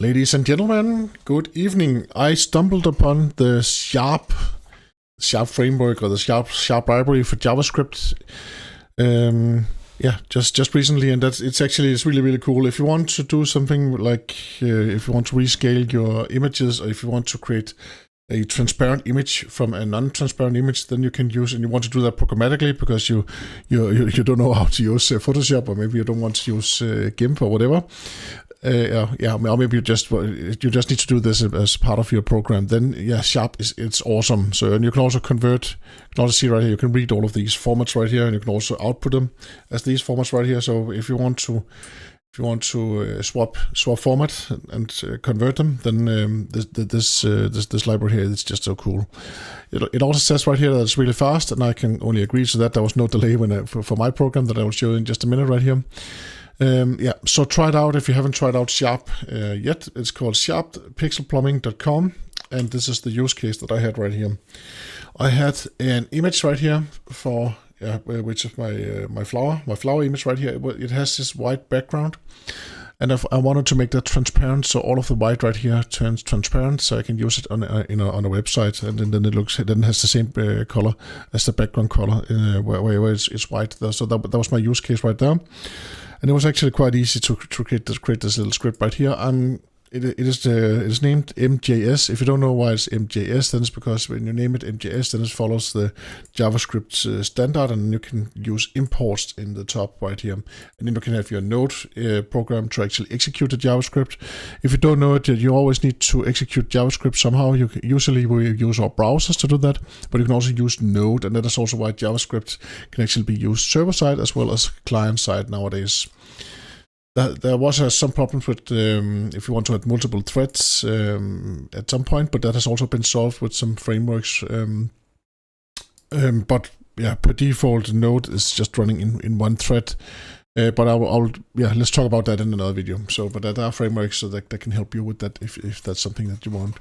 Ladies and gentlemen, good evening. I stumbled upon the Sharp framework or the Sharp library for JavaScript. Just recently, and it's really cool. If you want to do something like if you want to rescale your images, or if you want to create a transparent image from a non-transparent image, then you can use, and you want to do that programmatically because you don't know how to use Photoshop, or maybe you don't want to use GIMP or whatever. Or maybe you just need to do this as part of your program. Then Sharp it's awesome. So, and you can also convert. You can also see right here. You can read all of these formats right here, and you can also output them as these formats right here. So if you want to swap format and convert them, then this library here is just so cool. It also says right here that it's really fast, and I can only agree to that. There was no delay for my program that I will show you in just a minute right here. So try it out if you haven't tried out Sharp yet. It's called sharppixelplumbing.com, and this is the use case that I had right here. I had an image right here for which is my flower image right here. It has this white background, and I wanted to make that transparent, so all of the white right here turns transparent, so I can use it on a website, and then it has the same color as the background color where it's white. So that was my use case right there. And it was actually quite easy to create this little script right here. It is named MJS. If you don't know why it's MJS, then it's because when you name it MJS, then it follows the JavaScript standard, and you can use imports in the top right here. And then you can have your Node program to actually execute the JavaScript. If you don't know it, you always need to execute JavaScript somehow. Usually we use our browsers to do that, but you can also use Node, and that is also why JavaScript can actually be used server-side as well as client-side nowadays. There was some problems with if you want to have multiple threads at some point, but that has also been solved with some frameworks. But per default, Node is just running in one thread. But let's talk about that in another video. So, but there are frameworks so that can help you with that if that's something that you want.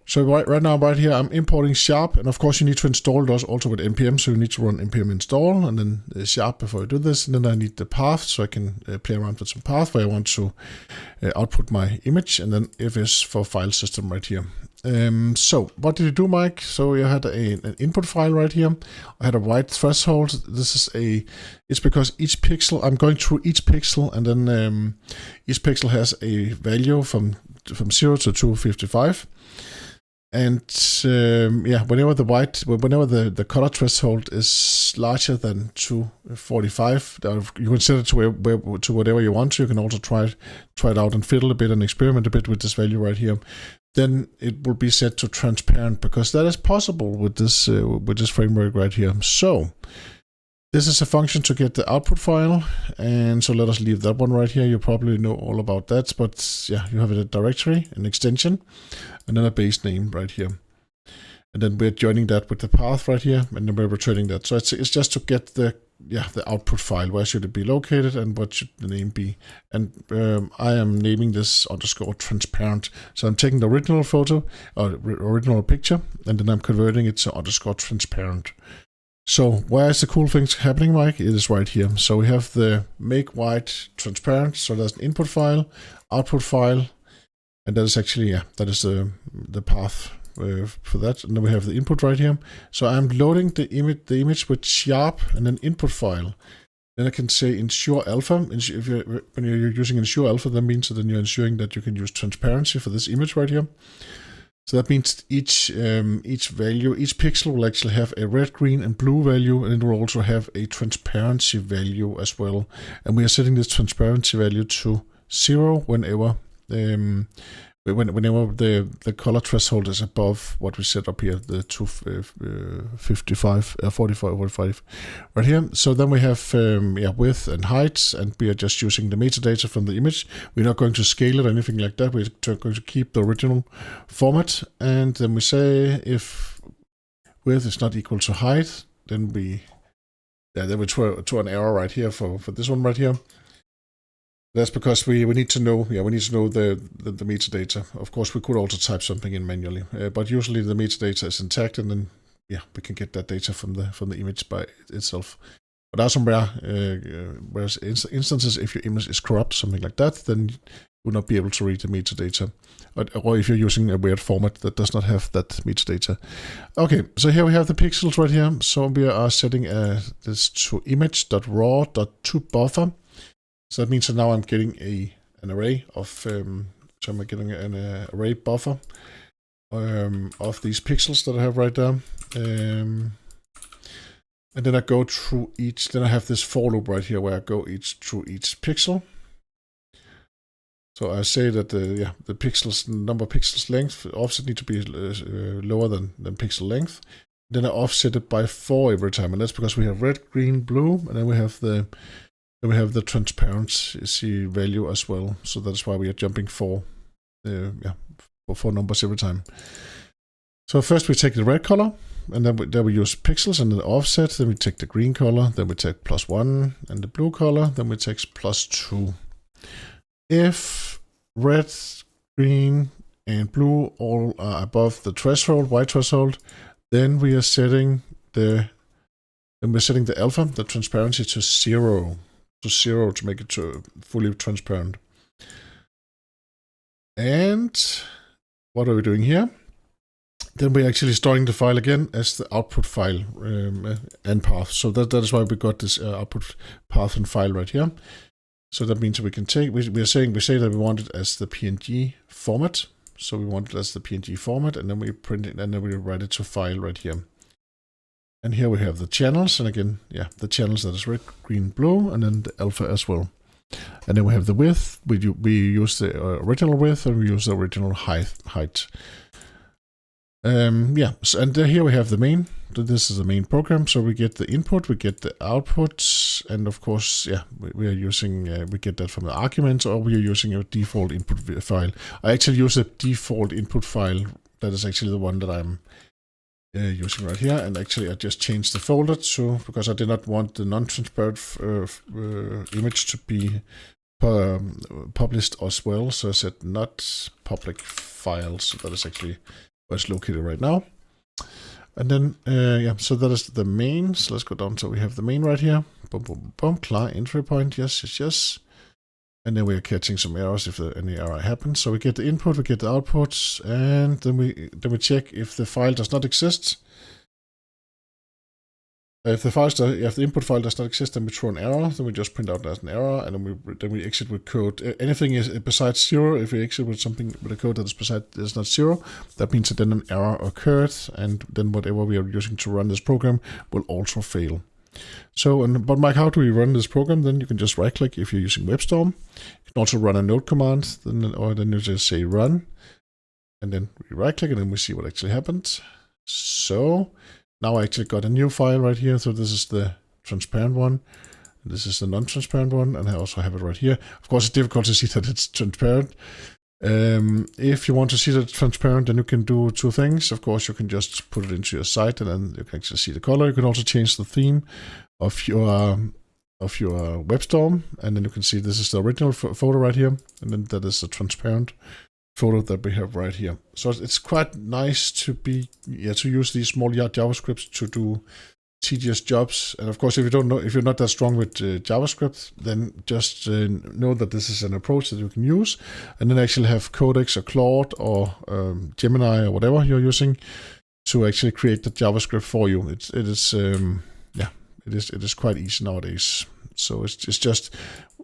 So right now, right here, I'm importing Sharp, and of course you need to install those also with npm. So you need to run npm install and then Sharp before I do this, and then I need the path so I can play around with some path where I want to output my image, and then fs for file system right here. So what did you do, Mike? So you had an input file right here. I had a white threshold. It's because each pixel, I'm going through each pixel, and then each pixel has a value from 0 to 255. And whenever the color threshold is larger than 245, you can set it to whatever you want to. You can also try it out and fiddle a bit and experiment a bit with this value right here. Then it will be set to transparent, because that is possible with this framework right here. So this is a function to get the output file, and so let us leave that one right here. You probably know all about that, but you have a directory, an extension, and then a base name right here. And then we're joining that with the path right here, and then we're returning that. So it's just to get the output file. Where should it be located, and what should the name be? And I am naming this _transparent. So I'm taking the original photo or original picture, and then I'm converting it to _transparent. So where is the cool things happening, Mike? It is right here. So we have the make white transparent. So there's an input file, output file, and that is actually that is the path for that. And then we have the input right here. So I'm loading the image with Sharp and an input file. Then I can say ensure alpha. When you're using ensure alpha, that means that then you're ensuring that you can use transparency for this image right here. So that means each value, each pixel will actually have a red, green, and blue value, and it will also have a transparency value as well. And we are setting this transparency value to 0 whenever the color threshold is above what we set up here, the 45 right here. So then we have width and height, and we are just using the metadata from the image. We're not going to scale it or anything like that. We're going to keep the original format, and then we say if width is not equal to height, then we throw an error right here for this one right here. That's because we need to know the metadata. Of course, we could also type something in manually, but usually the metadata is intact, and then we can get that data from the image by itself. But there are some rare instances. If your image is corrupt, something like that, then will not be able to read the metadata. Or if you're using a weird format that does not have that metadata. Okay, so here we have the pixels right here. So we are setting this to image.raw.toBuffer. So that means that now I'm getting an array of, so I'm getting an array buffer of these pixels that I have right there. And then I go through each, then I have this for loop right here where I go through each pixel. So I say that the pixels, number of pixels length, offset need to be lower than pixel length. Then I offset it by 4 every time, and that's because we have red, green, blue, and then we have the transparency value as well. So that's why we are jumping for 4 numbers every time. So first we take the red color, and then we use pixels and then offset. Then we take the green color, then we take +1, and the blue color, then we take +2. If red, green, and blue all are above the threshold, white threshold, then we are setting the alpha, the transparency, to 0. To make it fully transparent. And what are we doing here? Then we're actually storing the file again as the output file and path. So that is why we got this output path and file right here. So that means we can take, we say that we want it as the PNG format. So we want it as the PNG format, and then we print it, and then we write it to file right here. And here we have the channels, and again, the channels that is red, green, blue, and then the alpha as well. And then we have the width. We use the original width, and we use the original height. And here we have the main. This is the main program. So we get the input, we get the output, and of course, we are using we get that from the arguments, or we are using a default input file. I actually use a default input file. That is actually the one that I'm using right here. And actually, I just changed the folder because I did not want the non-transparent image to be published as well. So I said not public files. So that is actually where it's located right now. And then, so that is the main. So let's go down. So we have the main right here. Boom, boom, boom. Client entry point. Yes. And then we are catching some errors if any error happens. So we get the input, we get the output, and then we check if the file does not exist. If the input file does not exist, then we throw an error. Then we just print out as an error, and then we exit with code. Anything is besides 0. If we exit with something with a code that is not 0, that means that then an error occurred, and then whatever we are using to run this program will also fail. So, but Mike, how do we run this program? Then you can just right-click if you're using WebStorm. You can also run a node command, then you just say run, and then we right-click, and then we see what actually happened. So now I actually got a new file right here. So this is the transparent one. This is the non-transparent one, and I also have it right here. Of course, it's difficult to see that it's transparent. If you want to see that it's transparent, then you can do 2 things. Of course, you can just put it into your site, and then you can actually see the color. You can also change the theme of your WebStorm, and then you can see this is the original photo right here, and then that is the transparent photo that we have right here. So it's quite nice to use these small JavaScripts to do tedious jobs. And of course, if you're not that strong with JavaScript, then just know that this is an approach that you can use, and then actually have Codex or Claude or Gemini or whatever you're using to actually create the JavaScript for you. It is quite easy nowadays. So it's just,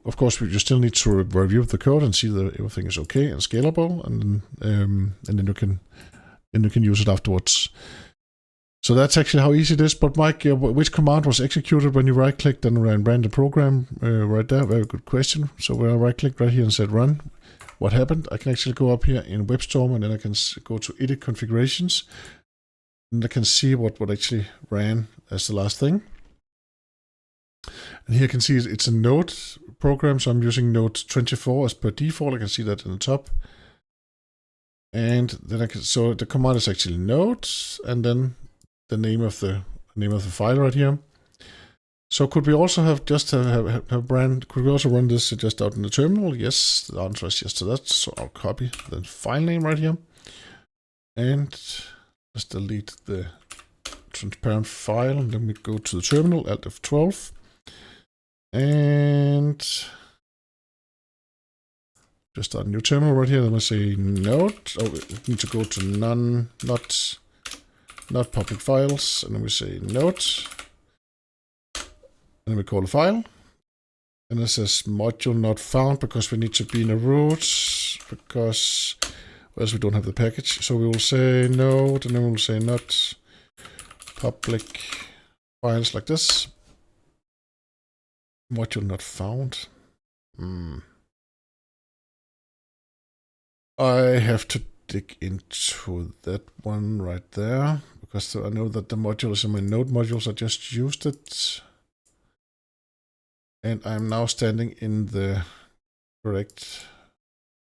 of course, you still need to review the code and see that everything is okay and scalable, and then you can use it afterwards. So that's actually how easy it is. But Mike, which command was executed when you right-clicked and ran the program right there? Very good question. So when I right-clicked right here and said run, what happened? I can actually go up here in WebStorm, and then I can go to edit configurations, and I can see what actually ran as the last thing. And here you can see it's a Node program, so I'm using Node 24 as per default. I can see that in the top. And then so the command is actually Node, and then the name of the file right here. So could we also have could we also run this just out in the terminal? Yes, the answer is yes to that. So I'll copy the file name right here, and let's delete the transparent file, and then we go to the terminal, Alt F12, and just start a new terminal right here. Then we say node. Oh, we need to go to none, not public files. And then we say node. And then we call a file. And it says module not found because we need to be in a root because else we don't have the package. So we will say node and then we will say not public files like this. Module not found. I have to dig into that one right there because I know that the module is in my node modules. I just used it. And I'm now standing in the correct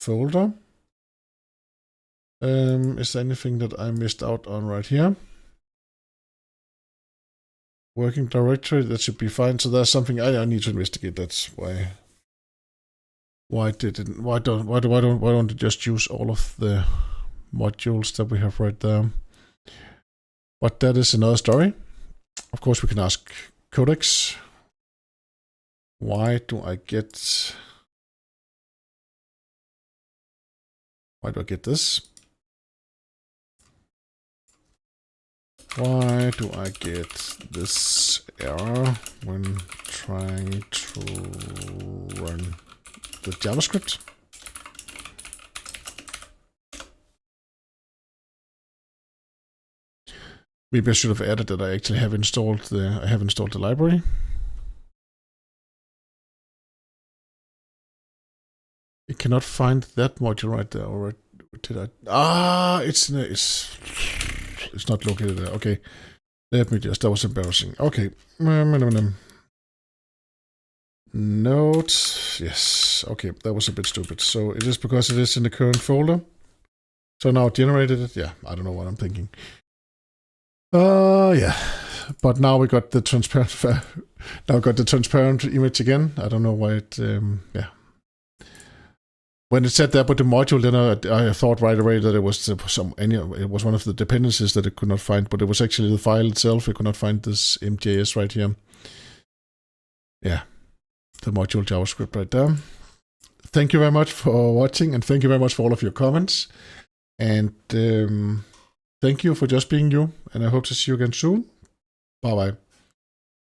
folder. Is there anything that I missed out on right here? Working directory, that should be fine. So there's something I need to investigate. That's why. Why don't you just use all of the modules that we have right there? But that is another story. Of course, we can ask Codex. Why do I get this? Why do I get this error when trying to run the JavaScript? Maybe I should have added that I actually have installed the library. It cannot find that module right there, or did I? Ah, it's not located there. Okay, let me just. That was embarrassing. Okay, Node. Yes. Okay, that was a bit stupid. So it is because it is in the current folder. So now it generated it. Yeah, I don't know what I'm thinking. Yeah, but now we got the transparent. Now we got the transparent image again. I don't know why it. Yeah. When it said that with the module, then I thought right away that it was it was one of the dependencies that it could not find, but it was actually the file itself. It could not find this MJS right here. Yeah, the module JavaScript right there. Thank you very much for watching, and thank you very much for all of your comments. And thank you for just being you, and I hope to see you again soon. Bye-bye.